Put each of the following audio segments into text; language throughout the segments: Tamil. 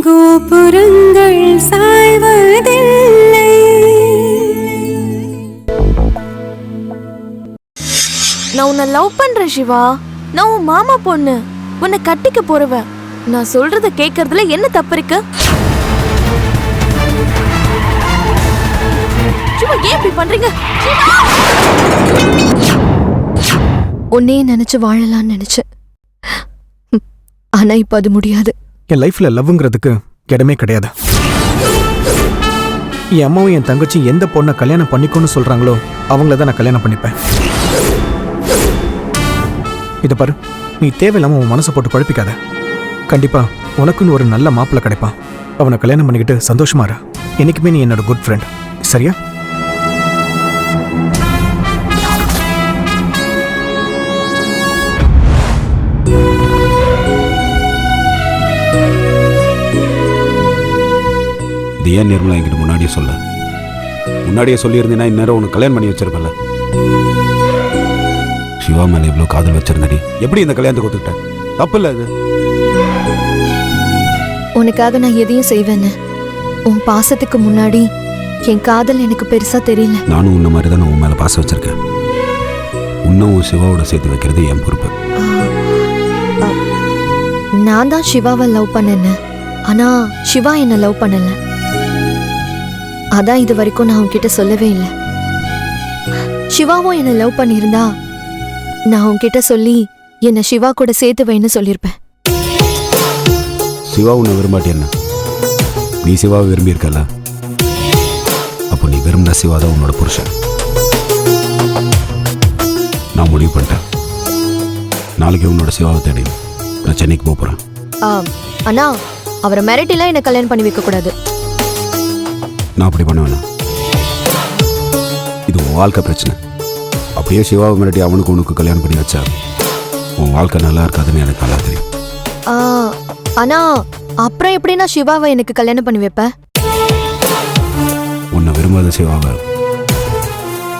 கோபுரங்கள் சாய்வதில்லை. நான் உன்னை லவ் பண்றேன் சிவா. நான் உன் மாமா பொண்ணு, உன்னை கட்டிக்க போறவ. நான் சொல்றத கேட்கறதுல என்ன தப்பு இருக்கு? சிவா, ஏன் இப்படி பண்றீங்க? உன்னையே நினைச்சு வாழலாம்னு நினைச்சேன். ஆனா இப்ப அது முடியாது. என் லைஃப்ல லவ்ங்கிறதுக்கு இடமே கிடையாது. என் அம்மாவும் என் தங்கச்சி எந்த பொண்ணை கல்யாணம் பண்ணிக்கோன்னு சொல்றாங்களோ அவங்கள தான் நான் கல்யாணம் பண்ணிப்பேன். இதை பாரு, நீ தேவையில்லாம உன் மனசை போட்டு குழப்பிக்காத. கண்டிப்பா உனக்குன்னு ஒரு நல்ல மாப்பிள்ளை கிடைப்பான். அவனை கல்யாணம் பண்ணிக்கிட்டு சந்தோஷமா இரு. என்னைக்குமே நீ என்னோட குட் ஃப்ரெண்ட், சரியா? இது ஏன் நிர்மலா என்கிட்ட முன்னாடியே சொல்லியிருந்தேன்னா இந்நேரம் உனக்கு கல்யாணம் பண்ணி வச்சிருப்பல. சிவா மேல இவ்வளோ காதல் வச்சிருந்தடி, எப்படி இந்த கல்யாணத்துக்கு ஒத்துக்கிட்ட? தப்பு இல்லை அது. உனக்காக நான் எதையும் செய்வேன்னு உன் பாசத்துக்கு முன்னாடி என் காதல் எனக்கு பெருசா தெரியல. நானும் உன்ன மாதிரி தான் உன் மேல பாசம் வச்சிருக்கேன். இன்னும் உன் சிவாவோட சேர்த்து வைக்கிறது என் பொறுப்பு. நான் தான் சிவாவை லவ் பண்ணேன்னு, ஆனா சிவா என்ன லவ் பண்ணல. அதான் இது வரைக்கும் நான் உன்கிட்ட சொல்லவே இல்லை. சிவாவும் என்ன லவ் பண்ணியிருந்தா நான் உன்கிட்ட சொல்லி என்ன சிவா கூட சேர்த்து வைன்னு சொல்லியிருப்பேன். சிவா உன்னை விரும்பாட்டி நீ சிவாவை விரும்பி இருக்கல. அப்போ நீ விரும்பின சிவா தான் உன்னோட புருஷன். நான் முடிவு பண்ணிட்டேன். நாளைக்கு உன்னோட சிவாவை தேடி நான் சென்னைக்கு போறேன். அண்ணா, அவரை மிரட்டிலாம் என்ன கல்யாணம் பண்ணி வைக்க கூடாது. நான் அப்படி பண்ண வேணாம். இது உன் வாழ்க்கை பிரச்சனை. அப்படியே சிவாவை மிரட்டி அவனுக்கு உனக்கு கல்யாணம் பண்ணி வச்சா உன் வாழ்க்கை நல்லா இருக்காதுன்னு எனக்கு நல்லா தெரியும். ஆனா அப்புறம் எப்படி நான் சிவாவை எனக்கு கல்யாணம் பண்ணி வைப்பேன்? உன்னை விரும்பாத சிவாவை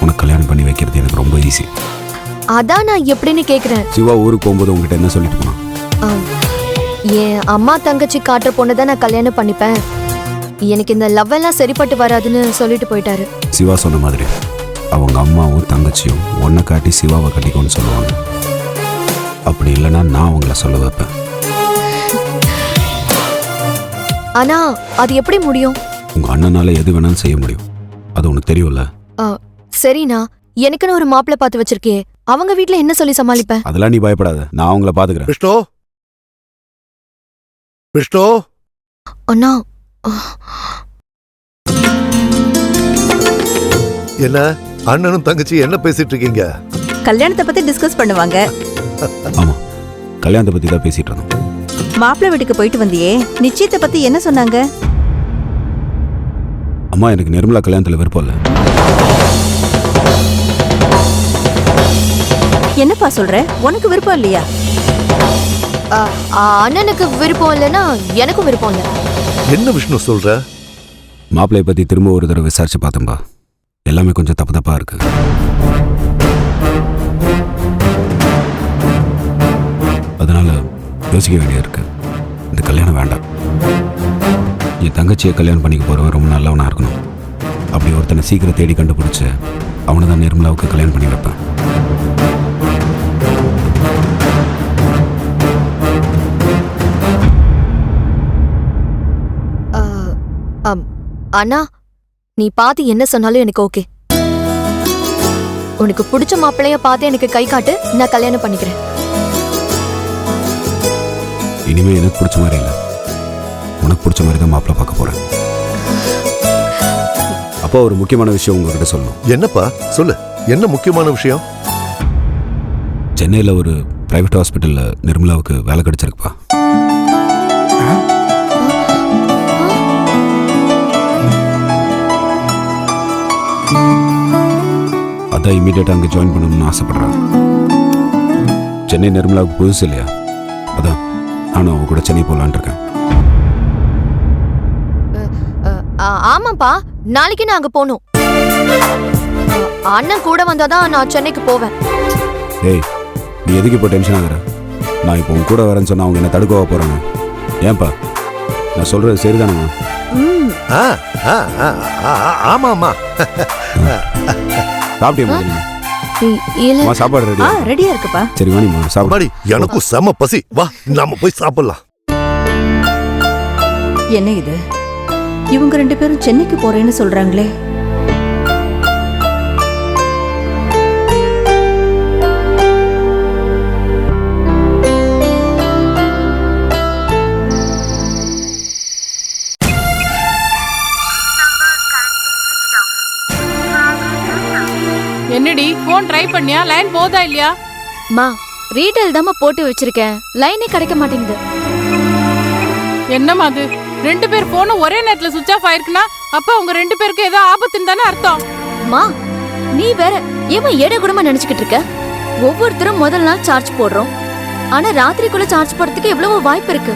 உனக்கு கல்யாணம் பண்ணி வைக்கிறது எனக்கு ரொம்ப ஈஸி. அதான் நான் எப்படின்னு கேக்குறேன். சிவா ஊருக்கு போகும்போது உங்ககிட்ட என்ன சொல்லிட்டு போனான்? என் அம்மா தங்கச்சி காட்டுற பொண்ணுதான் நான் கல்யாணம் பண்ணிப்பேன், எனக்கு இந்த லவ் எல்லாம் சரிப்பட்டு வராதுன்னு சொல்லிட்டு போயிட்டாரு. சிவா சொன்ன மாதிரி அவங்க அம்மாவும் தங்கச்சியும் ஒன்றை காட்டி சிவாவை கட்டிக்கோன்னு சொல்லுவாங்க. அப்படி இல்லைன்னா நான் அவங்கள சொல்ல வைப்பேன். ஆனா அது எப்படி முடியும்? உங்க அண்ணனால எது வேணாலும் செய்ய முடியும், அது உனக்கு தெரியும்ல. சரிண்ணா, எனக்குன்னு ஒரு மாப்பிள்ளை பார்த்து வச்சிருக்கே, அவங்க வீட்டுல என்ன சொல்லி சமாளிப்பேன்? அதெல்லாம் நீ பயப்படாத, நான் அவங்கள பாத்துக்கிறேன். விஷ்ணு அண்ணா, என்ன அண்ணனும் தங்கச்சி என்ன பேசிட்டு இருக்கீங்க? கல்யாணத்தை பத்தி டிஸ்கஸ் பண்ணுவாங்க. ஆமா, கல்யாணத்தை பத்தி தான் பேசிட்டு இருந்தோம். மாப்பிள்ளை வீட்டுக்கு போயிட்டு வந்தியே, நிச்சயத்தை பத்தி என்ன சொன்னாங்க? அம்மா, எனக்கு நிர்மலா கல்யாணத்துல விருப்பம் இல்லை. என்னப்பா சொல்ற? உனக்கு விருப்பம் இல்லையா? அண்ணனுக்கு விருப்பம் இல்லைன்னா எனக்கும் விருப்பம் இல்லை. என்ன விஷ்ணு சொல்ற? மாப்பிள்ளைய பத்தி திரும்ப ஒரு தடவை விசாரிச்சு பார்த்தோம்பா, எல்லாமே கொஞ்சம் தப்பு தப்பா இருக்கு. அதனால யோசிக்க வேண்டிய இருக்கு. இந்த கல்யாணம் வேண்டாம். என் தங்கச்சியை கல்யாணம் பண்ணிக்க போறவன் ரொம்ப நல்லவனா இருக்கணும். அப்படி ஒருத்தனை சீக்கிரம் தேடி கண்டுபிடிச்சு அவனை தான் நிர்மலாவுக்கு கல்யாணம் பண்ணி வைப்பேன். அண்ணா, நீ பார்த்து என்ன சொன்னாலும் எனக்கு ஓகே. உனக்கு பிடிச்ச மாப்பிள்ளைய பார்த்து எனக்கு கை காட்டு, நான் கல்யாணம் பண்ணிக்கிறேன். இனிமே எனக்கு பிடிச்ச மாதிரி இல்லை, உனக்கு பிடிச்ச மாதிரி தான் மாப்பிள்ளை பார்க்க போறேன். அப்போ ஒரு முக்கியமான விஷயம் உங்ககிட்ட சொல்லணும். என்னப்பா சொல்லு, என்ன முக்கியமான விஷயம்? சென்னையில் ஒரு பிரைவேட் ஹாஸ்பிட்டல்ல நிர்மலாவுக்கு வேலை கிடைச்சிருக்குப்பா. அதான் இமீடியட்டா அங்கே ஜாயின் பண்ணணும்னு ஆசைப்படுறாங்க. சென்னை நிர்மலாவுக்கு புதுசு இல்லையா, அதான் நானும் அவங்க கூட சென்னை போகலான் இருக்கேன். ஆமாப்பா, நாளைக்கு நான் அங்க போகணும். அண்ணன் கூட வந்தாதான் நான் சென்னைக்கு போவேன். ஏய், நீ எதுக்கு இப்போ டென்ஷன் ஆகுற? நான் இப்போ உன் கூட வரேன்னு சொன்னா அவங்க என்ன தடுக்கவா போறாங்க? ஏன்பா நான் சொல்றது சரிதானம்மா? ஆ, ஆ, ஆ, ஆ, ஆமாம்மா. சாப்பிட்டியம்மா நீ? இல்ல அம்மா சாப்பாடு ரெடி. ரெடியா இருக்குப்பா. சரி வாணிம்மா சாப்பாடு. அம்மாடி, எனக்கும் செம பசி. வா நாம போய் சாப்பிடலாம். என்ன இது, இவங்க 2 பேரும் சென்னைக்கு போறேன்னு சொல்றாங்களே. என்னடி போன் ட்ரை பண்ணியா? லைன் போதா இல்லையா? மா ரீடைல் தாம்மா போட்டு வச்சிருக்கேன், லைனே கிடைக்க மாட்டேங்குது. என்னம்மா அது, 2 பேர் போனும் ஒரே நேரத்துல சுவிட்ச் ஆஃப் ஆயிருக்குன்னா அப்ப அவங்க 2 பேருக்கு ஏதோ ஆபத்துன்னு தானே அர்த்தம். மா நீ வேற ஏமா ஏட கூடமா நினைச்சுக்கிட்டு இருக்க? ஒவ்வொருத்தரும் முதல் நாள் சார்ஜ் போடுறோம், ஆனா ராத்திரிக்குள்ள சார்ஜ் போடுறதுக்கு எவ்வளவு வாய்ப்பு இருக்கு.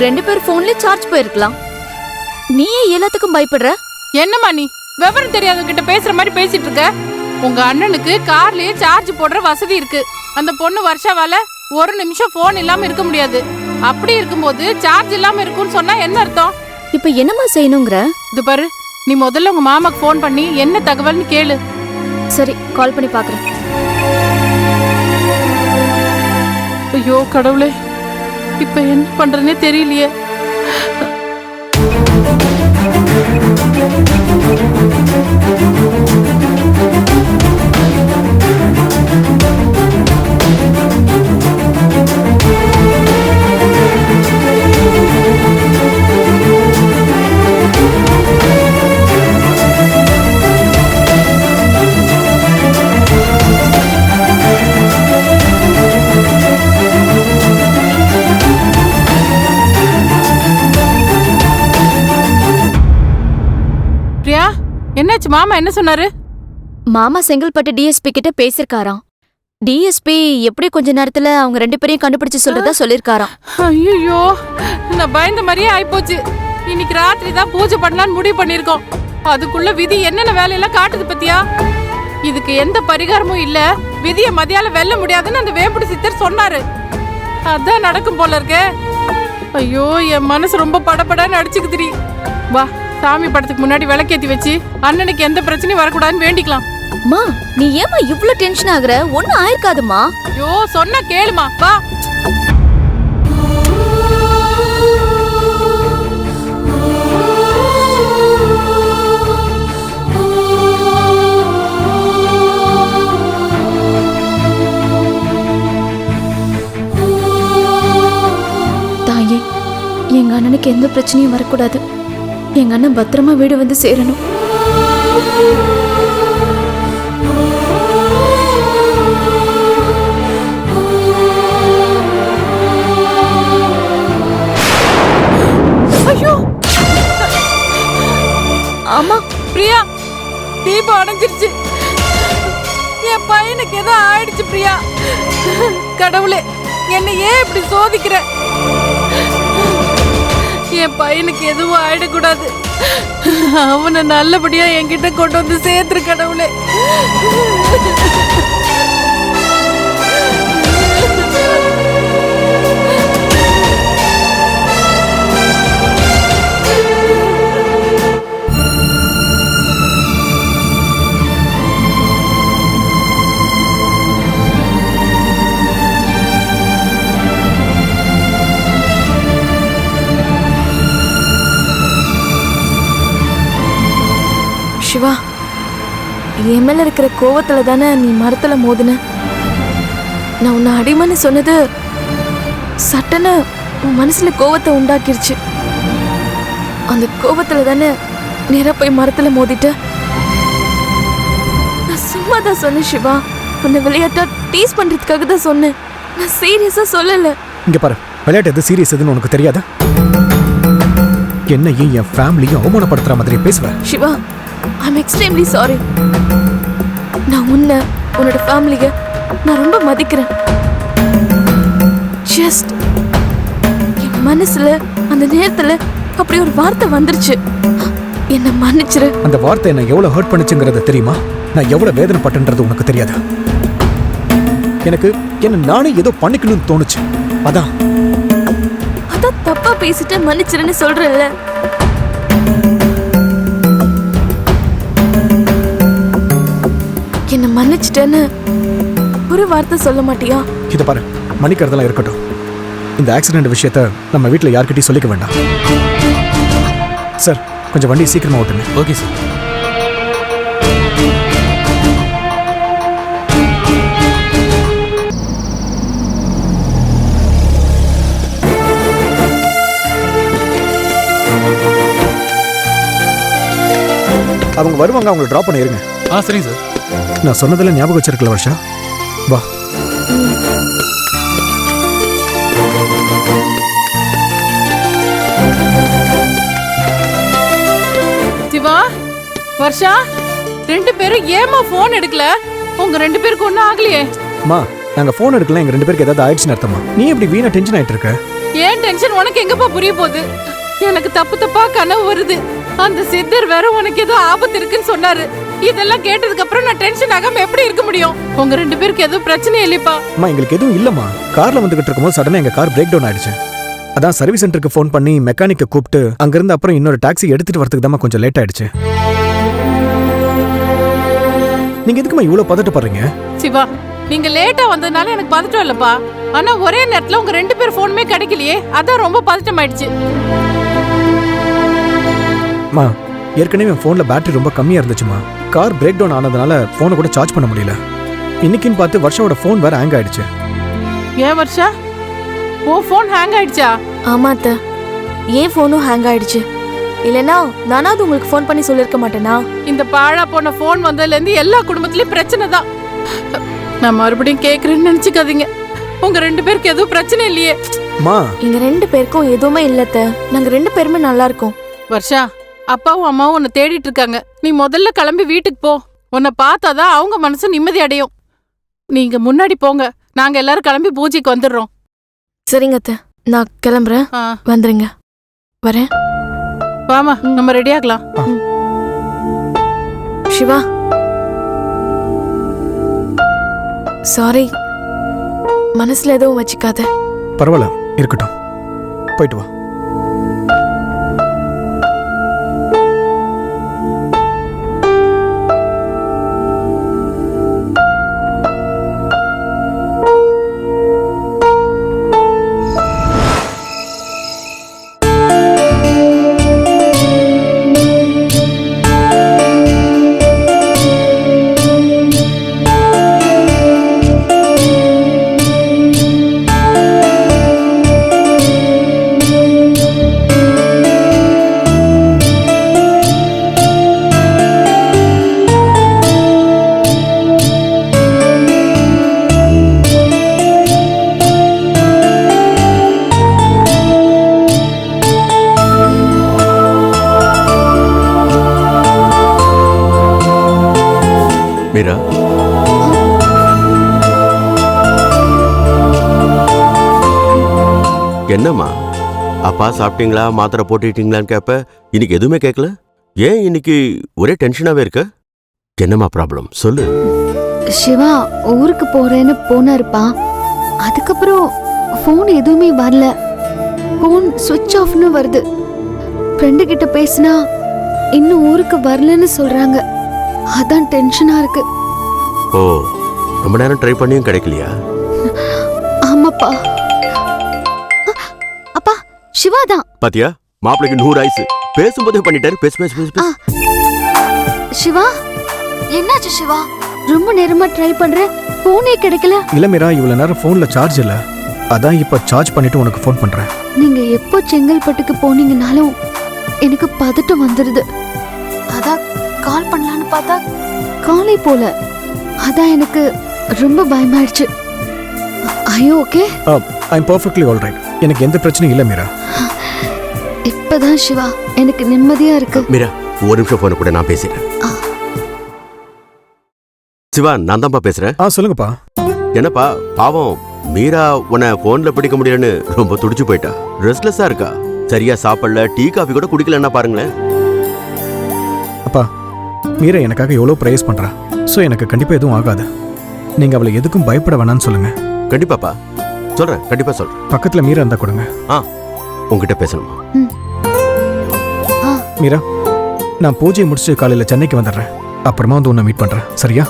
2 பேர் போன்ல சார்ஜ் போயிருக்கலாம், நீ ஏன் எல்லாத்துக்கும் பயப்படுற? என்னம்மா நீ விவரம் தெரியாதவங்க கிட்ட பேசுற மாதிரி பேசிட்டு இருக்க? உங்க அண்ணனுக்கு கார்லயே சார்ஜ் போடுற வசதி இருக்கு. அந்த பொண்ணு வருஷாவால ஒரு நிமிஷம் போன் இல்லாம இருக்க முடியாது. அப்படி இருக்கும்போது சார்ஜ் இல்லாம இருக்கும்னு சொன்னா என்ன அர்த்தம்? இப்ப என்னமா செய்யணுங்கிற? இது பாரு, நீ முதல்ல உங்க மாமாக்கு போன் பண்ணி என்ன தகவல்னு கேளு. சரி, கால் பண்ணி பாக்குறேன். ஐயோ கடவுளே, இப்ப என்ன பண்றதுனே தெரியலையே. பிரியா, என்னாச்சு? மாமா என்ன சொன்னாரு? மாமா செங்கல்பட்டு டிஎஸ்பி கிட்ட பேசிருக்காராம். டிஎஸ்பி எப்படி கொஞ்ச நேரத்துல அவங்க 2 பேரையும் கண்டுபிடிச்சு சொல்றதா சொல்லிருக்காராம். ஐயோ, நான் பயந்த மாதிரியே ஆயிப்போச்சு. இன்னைக்கு ராத்திரி தான் பூஜை பண்ணலான்னு முடிவு பண்ணிருக்கோம். அதுக்குள்ள விதி என்னென்ன வேலையெல்லாம் காட்டுது பத்தியா? இதுக்கு எந்த பரிகாரமும் இல்ல, விதிய மதியால வெல்ல முடியாதுன்னு அந்த வேம்புடி சித்தர் சொன்னாரு. அதான் நடக்கும் போல இருக்கே. ஐயோ, என் மனசு ரொம்ப படபடன்னு அடிச்சுக்குதுடி. வா, சாமி படத்துக்கு முன்னாடி விளக்கேத்தி வச்சு அண்ணனுக்கு எந்த பிரச்சனையும் வரக்கூடாதுன்னு வேண்டிக்கலாம். மா நீ ஏமா இவ்ளோ டென்ஷன் ஆகுற? ஒண்ணும் ஆயிருக்காதுமா. ஐயோ சொன்னா கேளுமா, வா. தாயே, எங்க அண்ணனுக்கு எந்த பிரச்சனையும் வரக்கூடாது. எங்க அண்ணன் பத்திரமா வீடு வந்து சேரணும். ஐயோ ஆமா பிரியா, தீபம் அணைஞ்சிருச்சு. என் பையனுக்கு ஏதோ ஆயிடுச்சு பிரியா. கடவுளே, என்னை ஏன் இப்படி சோதிக்கிற? என் பையனுக்கு எதுவும் ஆயிடக்கூடாது. அவனை நல்லபடியா என்கிட்ட கொண்டு வந்து சேர்த்துரு கடவுளே. சிவா, என் மேல இருக்கிற கோவத்துல தானே நீ மரத்துல மோதுன. நான் உன்னை அடிமைன்னு சொன்னது சட்டன்னு உன் மனசுல கோவத்தை உண்டாக்கிருச்சு. அந்த கோவத்துல தானே நேரா போய் மரத்துல மோதிட்ட. நான் சும்மா தான் சொன்னேன் சிவா, உன்னை விளையாட்டா டீஸ் பண்றதுக்காக தான் சொன்னேன். நான் சீரியஸா சொல்லல. இங்க பாரு, விளையாட்டு எது சீரியஸ் எதுன்னு உனக்கு தெரியாதா? என்னையும் என் ஃபேமிலியும் அவமானப்படுத்துற மாதிரி பேசுவேன். Shiva, I'm extremely sorry. நான் உன்னோட ஃபேமிலியை நான் ரொம்ப மதிக்கிறேன். ஜஸ்ட் என் மனசுல அந்த நேரத்துல அப்படி ஒரு வார்த்தை வந்துருச்சு. என்ன மன்னிச்சிரு. அந்த வார்த்தை என்ன எவ்வளவு ஹர்ட் பண்ணுச்சுங்கிறது தெரியுமா? நான் எவ்வளவு வேதனைப்பட்டேன்றது உனக்கு தெரியாது. எனக்கு என்ன நானே ஏதோ பண்ணிக்கணும்னு தோணுச்சு. அதான் தப்பா பேசிட்டு மன்னிச்சிருன்னு சொல்றேன்ல. என்ன மன்னிச்சிட்டேன்னு ஒரு வார்த்தை சொல்ல மாட்டியா? இதை பாரு, மன்னிக்கிறதெல்லாம் இருக்கட்டும். இந்த ஆக்சிடென்ட் விஷயத்த நம்ம வீட்டில் யார்கிட்டயும் சொல்லிக்க வேண்டாம். சார், கொஞ்சம் வண்டி சீக்கிரமா ஓட்டுங்க. Okay sir. அவங்க வருவாங்க, அவங்களை ட்ராப் பண்ண இருங்க. சரிங்க சார். நான் சொன்னதெல்லாம் ஞாபகம் வச்சிருக்கல வர்ஷா? வா. சிவா, வர்ஷா, 2 பேரும் ஏமா போன் எடுக்கல? உங்க 2 பேருக்கு ஒன்னும் ஆகலையே? அம்மா, நாங்க போன் எடுக்கலாம், எங்க 2 பேருக்கு ஏதாவது ஆயிடுச்சுன்னு அர்த்தமா? நீ எப்படி வீணா டென்ஷன் ஆயிட்டு இருக்க? ஏன் டென்ஷன் உனக்கு எங்கப்பா புரிய போகுது? எனக்கு தப்பா கனவு வருது. அந்த சித்தர் வேற உனக்கு ஏதோ ஆபத்து இருக்குன்னு சொன்னாரு. இதெல்லாம் கேட்டதுக்கு அப்புறம் நான் டென்ஷன் ஆகாம எப்படி இருக்க முடியும்? உங்க 2 பேருக்கு எதுவும் பிரச்சனை இல்லைப்பா? அம்மா, எங்களுக்கு எதுவும் இல்லம்மா. கார்ல வந்துகிட்டு இருக்கும்போது சடனா எங்க கார் பிரேக் டவுன் ஆயிடுச்சு. அதான் சர்வீஸ் சென்டருக்கு ஃபோன் பண்ணி மெக்கானிக்கை கூப்பிட்டு அங்கிருந்து அப்புறம் இன்னொரு டாக்ஸி எடுத்துட்டு வரதுக்கு தான் கொஞ்சம் லேட் ஆயிடுச்சு. நீங்க எதுக்குமா இவ்வளவு பதட்டப்படுறீங்க? சிவா, நீங்க லேட்டா வந்ததுனால எனக்கு பதட்டம் இல்லப்பா. ஆனா ஒரே நேரத்துல உங்க 2 பேர் போனுமே கிடைக்கலையே, அதான் ரொம்ப பதட்டம் ஆயிடுச்சு. மா, ஏற்கனவே என் ஃபோனில் பேட்டரி ரொம்ப கம்மியாக இருந்துச்சுமா. கார் பிரேக் டவுன் ஆனதுனால ஃபோனை கூட சார்ஜ் பண்ண முடியல. இன்னைக்குன்னு பார்த்து வர்ஷாவோட ஃபோன் வேற ஹேங் ஆயிடுச்சு. ஏன் வர்ஷா, ஓ ஃபோன் ஹேங் ஆயிடுச்சா? ஆமா அத்தை, ஏன் ஃபோனும் ஹேங் ஆயிடுச்சு. இல்லைன்னா நானாவது உங்களுக்கு ஃபோன் பண்ணி சொல்லியிருக்க மாட்டேனா? இந்த பாழா போன ஃபோன் வந்ததுல இருந்து எல்லா குடும்பத்திலயும் பிரச்சனை தான். நான் மறுபடியும் கேக்குறேன்னு நினைச்சுக்காதீங்க. உங்க 2 பேருக்கு எதுவும் பிரச்சனை இல்லையே? மா, எங்க 2 பேருக்கும் எதுவுமே இல்லத்த. நாங்க 2 பேருமே நல்லா இருக்கோம். வர்ஷா, அப்பாவும் அம்மாவும் உன்னை தேடிட்டு இருக்காங்க. நீ முதல்ல கிளம்பி வீட்டுக்கு போ. உன்னை பார்த்தாதான் அவங்க மனசு நிம்மதி அடையும். நீங்க முன்னாடி போங்க, நாங்க எல்லாரும் கிளம்பி பூஜைக்கு வந்துடுறோம். சரிங்க அத்தை, நான் கிளம்புறேன். வந்துருங்க. வரேன். வாமா, நம்ம ரெடி ஆகலாம். சிவா, சாரி, மனசுல எதுவும் வச்சுக்காத. பரவாயில்ல, இருக்கட்டும். போயிட்டு வா. மீரா, என்னம்மா அப்பா சாப்பிட்டீங்களா, மாத்திரை போட்டுட்டீங்களான்னு கேட்ப, இன்னைக்கு எதுவுமே கேட்கல. ஏன் இன்னைக்கு ஒரே டென்ஷனாவே இருக்க? என்னம்மா ப்ராப்ளம் சொல்லு. சிவா ஊருக்கு போறேன்னு போனாருப்பா. அதுக்கப்புறம் ஃபோன் எதுவுமே வரல. ஃபோன் சுவிட்ச் ஆஃப்னு வருது. ஃப்ரெண்டு கிட்ட பேசினா இன்னும் ஊருக்கு வரலன்னு சொல்றாங்க. அதான் டென்ஷனா இருக்கு. ஓ, ரொம்ப நேரம் ட்ரை பண்ணியும் கிடைக்கலையா? ஆமாப்பா. அப்பா, சிவா தான். பாத்தியா, மாப்பிளைக்கு 100 ஆயுசு. பேசும்போதே பண்ணிட்டாரு. பேசு பேசு பேசு பேசு. சிவா, என்னாச்சு சிவா? ரொம்ப நேரமா ட்ரை பண்றேன், போனே கிடைக்கல. இல்ல மீரா, இவ்வளவு நேரம் ஃபோன்ல சார்ஜ் இல்ல. அதான் இப்ப சார்ஜ் பண்ணிட்டு உனக்கு ஃபோன் பண்றேன். நீங்க எப்போ செங்கல்பட்டுக்கு போனீங்கனாலும் எனக்கு பதட்டம் வந்துருது. அதான் கால் பண்ணலான்னு பார்த்தா காலை போல. அதான் எனக்கு ரொம்ப பயமாயிடுச்சு. ஐயோ ஓகே? ஐ அம் பெர்ஃபெக்ட்லி ஆல் ரைட். எனக்கு எந்த பிரச்சனையும் இல்ல மீரா. இப்பதான் சிவா எனக்கு நிம்மதியா இருக்கு. மீரா, ஒரு நிமிஷம் போன கூட நான் பேசுறேன். சிவா, நான் தான்ப்பா பேசுறேன். சொல்லுங்கப்பா. என்னப்பா பாவம் மீரா உன்னை போன்ல பிடிக்க முடியலன்னு ரொம்ப துடிச்சு போயிட்டா. ரெஸ்ட்லெஸ்ஸா இருக்கா. சரியா சாப்பிடல, டீ காஃபி கூட குடிக்கலன்னா பாருங்களேன். அப்பா, மீரா எனக்காக எவ்வளவு ப்ரேஸ் பண்றா. சோ எனக்கு கண்டிப்பா எதுவும் ஆகாது. நீங்க அவளை எதுக்கும் பயப்பட வேணாம்னு சொல்லுங்க. கண்டிப்பாப்பா சொல்றேன், கண்டிப்பா சொல்றேன். பக்கத்துல மீரா இருந்தா கொடுங்க. உங்ககிட்ட பேசணுமா? மீரா, நான் பூஜையை முடிச்சு காலையில் சென்னைக்கு வந்துடுறேன். அப்புறமா வந்து உன்னை மீட் பண்ணுறேன், சரியா?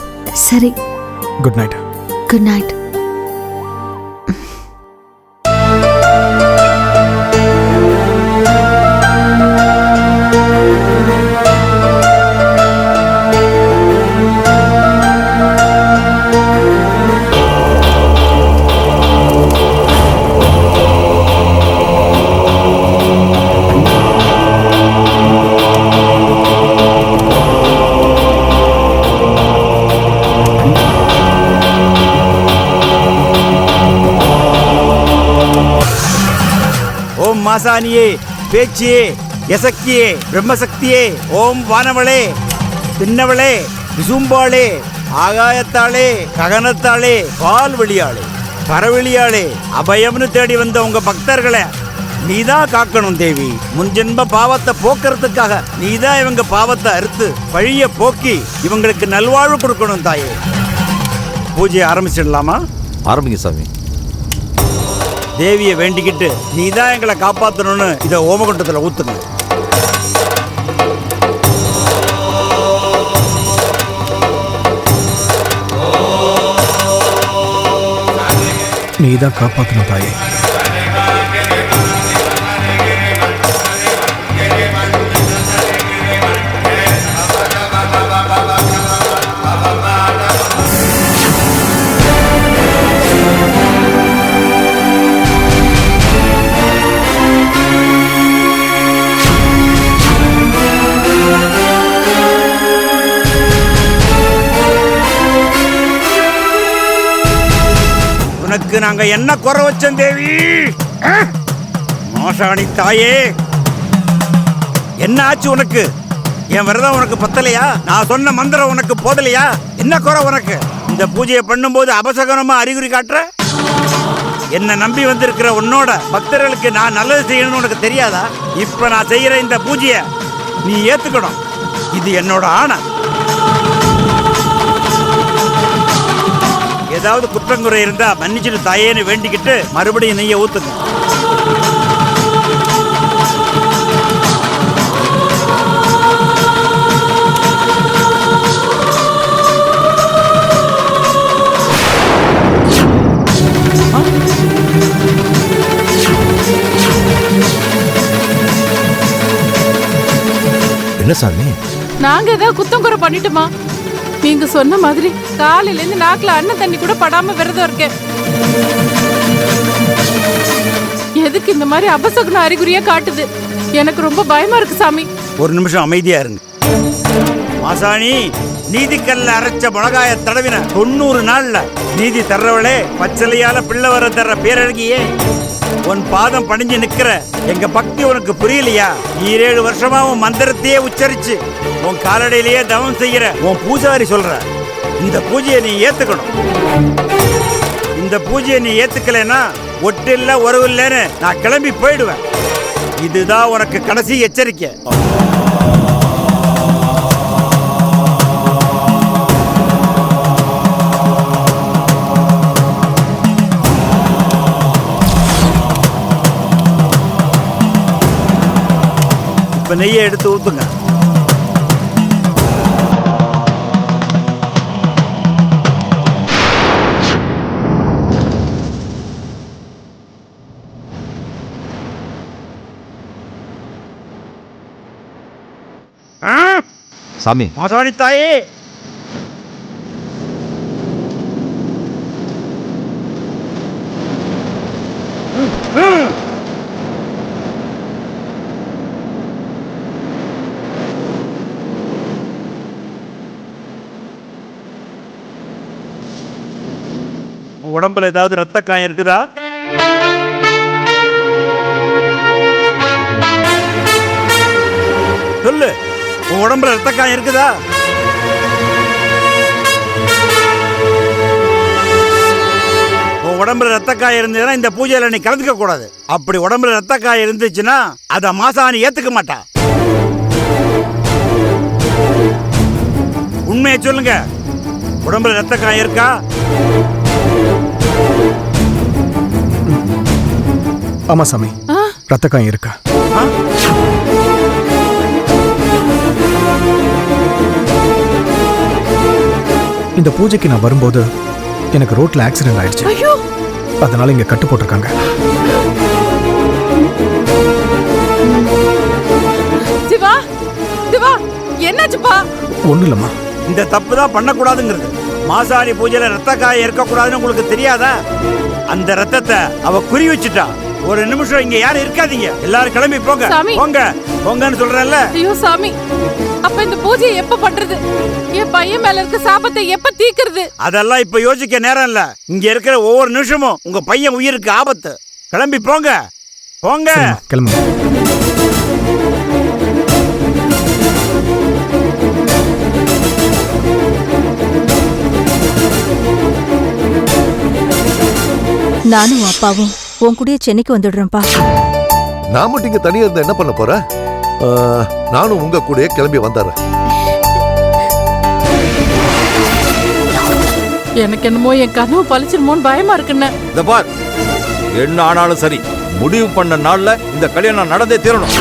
சரி, குட் நைட். Good night. ஓம் மாசாணியே, பேச்சியே, யசக்தியே, பிரம்மசக்தியே, ஓம் வானவளே, பின்னவளே, விசும்பாளே, ஆகாயத்தாளே, ககனத்தாளே, பால்வெளியாளே, பரவெளியாளே, அபயம்னு தேடி வந்த உங்க பக்தர்களை நீதான் காக்கணும் தேவி. முன்ஜென்ம பாவத்தை போக்குறதுக்காக நீதான் இவங்க பாவத்தை அறுத்து பழிய போக்கி இவங்களுக்கு நல்வாழ்வு கொடுக்கணும் தாயே. பூஜையை ஆரம்பிச்சிடலாமா? ஆரம்பிங்க சாமி. தேவியை வேண்டிக்கிட்டு நீதான் எங்களை காப்பாற்றணும்னு இதை ஓமகுண்டத்தில் ஊத்துங்க. நீ தான் காப்பாற்றணும் தாயே. உனக்கு நாங்க என்ன குறை வச்சோம் தேவி? மோசாணி தாயே, என்ன ஆச்சு உனக்கு? என் விரதம் உனக்கு பத்தலையா? நான் சொன்ன மந்திரம் உனக்கு போதலையா? என்ன குறை உனக்கு? இந்த பூஜையை பண்ணும்போது அபசகனமா அறிகுறி காட்டுற? என்ன நம்பி வந்திருக்கிற உன்னோட பக்தர்களுக்கு நான் நல்லது செய்யணும்னு உனக்கு தெரியாதா? இப்ப நான் செய்யற இந்த பூஜையை நீ ஏத்துக்கணும். இது என்னோட ஆணை. ஏதாவது குற்றங்குறை இருந்தா மன்னிச்சுட்டு தாயேன்னு வேண்டிக்கிட்டு மறுபடியும் நெய்யை ஊத்துங்க. என்ன சாமி? நாங்க ஏதாவது குத்தம் குறை பண்ணிட்டோமா? நீங்க சொன்ன மாதிரி காலையில இருந்து நாக்குல அண்ணன் தண்ணி கூட படாம விரதம் இருக்கேன். எதுக்கு இந்த மாதிரி அபசகுன அறிகுறியா காட்டுது? எனக்கு ரொம்ப பயமா இருக்கு சாமி. ஒரு நிமிஷம் அமைதியா இருங்க. மாசாணி, நீதிக்கல்ல அரைச்ச மிளகாய தடவின 90 நாள்ல நீதி தர்றவளே, பச்சளையால பிள்ளை வர தர்ற பேரழகியே, உன் பாதம் பணிஞ்சு நிக்கிற எங்க பக்தி உனக்கு புரியலையா? 7 வருஷமா உன் மந்திரத்தையே உச்சரிச்சு உன் காலடியிலேயே தவம் செய்யற உன் பூஜாரி சொல்ற இந்த பூஜையை நீ ஏத்துக்கணும். இந்த பூஜையை நீ ஏத்துக்கலைன்னா ஒட்டு இல்ல உறவு இல்லைன்னு நான் கிளம்பி போயிடுவேன். இதுதான் உனக்கு கடைசி எச்சரிக்கை. இப்ப நெய்யை எடுத்து ஊத்துங்க. சாமி, மாசாணி தாயே, உடம்புல ஏதாவது ரத்த காயம் இருக்குதா? சொல்லு, உன் உடம்புல ரத்த காயம் இருக்குதா? உன் உடம்புல ரத்த காயம் இருந்ததுன்னா இந்த பூஜையில நீ கலந்துக்க கூடாது. அப்படி உடம்புல ரத்த காயம் இருந்துச்சுன்னா அத மாசாணி ஏத்துக்க மாட்டா. உண்மையை சொல்லுங்க, உடம்புல ரத்த காயம் இருக்கா? ஆமா சாமி. ரத்த காயம் இருக்கு. இந்த பூஜைக்கு நான் வரும்போது எனக்கு ரோட்ல ஆக்சிடென்ட் ஆயிடுச்சு. ஐயோ, அதனால இங்க கட்டு போட்டிருக்காங்க. சிவா சிவா என்னாச்சுப்பா? ஒண்ணும் இல்லம்மா. இந்த தப்பு தான் பண்ணக்கூடாதுங்கிறது. மாசாணி பூஜையில ரத்த காயம் இருக்கக்கூடாதுன்னு உங்களுக்கு தெரியாதா? அந்த ரத்தத்தை அவ குறி வச்சுட்டா. ஒரு நிமிஷம் இங்க யாரும் இருக்காதீங்க, எல்லாரும் கிளம்பி போங்க. சாமி. போங்க போங்கன்னு சொல்றேன்ல. ஐயோ சாமி, அப்ப இந்த பூஜையை எப்ப பண்றது? என் பையன் மேல இருக்க சாபத்தை எப்ப தீக்குறது? அதெல்லாம் இப்ப யோசிக்க நேரம் இல்ல. இங்க இருக்கிற ஒவ்வொரு நிமிஷமும் உங்க பையன் உயிருக்கு ஆபத்து. கிளம்பி போங்க போங்க. சரிம்மா, கிளம்புங்க. நானும் அப்பாவும் உன் கூடயே சென்னைக்கு வந்துடுறோம்ப்பா. நான் மட்டும் இங்க தனியா இருந்தா என்ன பண்ண போற? நானும் உங்க கூடயே கிளம்பி வந்துடுறேன். எனக்கு என்னமோ என் கனவு பழிச்சிருமோன்னு பயமா இருக்குன்னு. இந்த பார், என்ன ஆனாலும் சரி, முடிவு பண்ண நாள்ல இந்த கல்யாணம் நடந்தே தீரணும்.